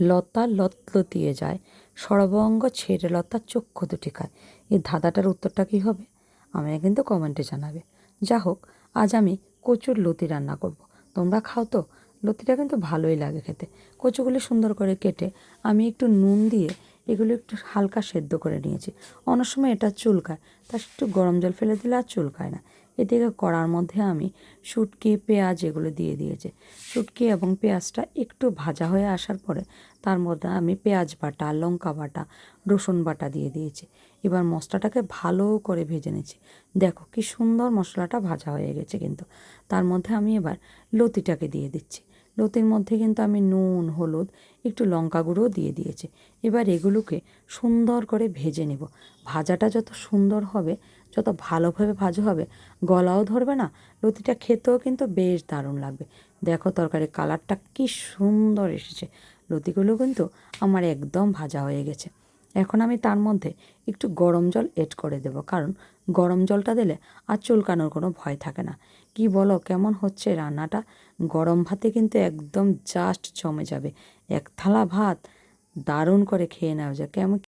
লতা লতলতিয়ে যায়, সর্বাঙ্গ ছেড়ে লতা চক্ষু দুটি খায়। এই ধাঁধাটার উত্তরটা কী হবে আমায় কিন্তু কমেন্টে জানাবে। যা হোক, আজ আমি কচুর লতি রান্না করব। তোমরা খাও তো? লতিটা কিন্তু ভালোই লাগে খেতে। কচুগুলি সুন্দর করে কেটে আমি একটু নুন দিয়ে এগুলো একটু হালকা সেদ্ধ করে নিয়েছি। অনেক সময় এটা চুলকায়, তার একটু গরম জল ফেলে দিলে আর চুলকায় না। এদিকে কড়ার মধ্যে আমি শুটকি, পেঁয়াজ এগুলো দিয়ে দিয়েছি। শুটকি এবং পেঁয়াজটা একটু ভাজা হয়ে আসার পরে তার মধ্যে আমি পেঁয়াজ বাটা, লঙ্কা বাটা, রসুন বাটা দিয়ে দিয়েছি। এবার মশলাটাকে ভালো করে ভেজে নিচ্ছি। দেখো কি সুন্দর মশলাটা ভাজা হয়ে গেছে। কিন্তু তার মধ্যে আমি এবার লতিটাকে দিয়ে দিচ্ছি। লতির মধ্যে কিন্তু আমি নুন, হলুদ, একটু লঙ্কা গুঁড়োও দিয়ে দিয়েছি। এবার এগুলোকে সুন্দর করে ভেজে নেব। ভাজাটা যত সুন্দর হবে, যত ভালোভাবে ভাজা হবে, গলাও ধরবে না, লতিটা খেতেও কিন্তু বেশ দারুণ লাগবে। দেখো তরকারির কালারটা কি সুন্দর এসেছে। লতিগুলো কিন্তু আমার একদম ভাজা হয়ে গেছে। এখন আমি তার মধ্যে একটু গরম জল এড করে দেব, কারণ গরম জলটা দিলে আর চুলকানোর কোনো ভয় থাকে না। কি বলো, কেমন হচ্ছে রান্নাটা? গরম ভাতে কিন্তু একদম জাস্ট জমে যাবে। এক থালা ভাত দারুণ করে খেয়ে নেওয়া যায়। কেমন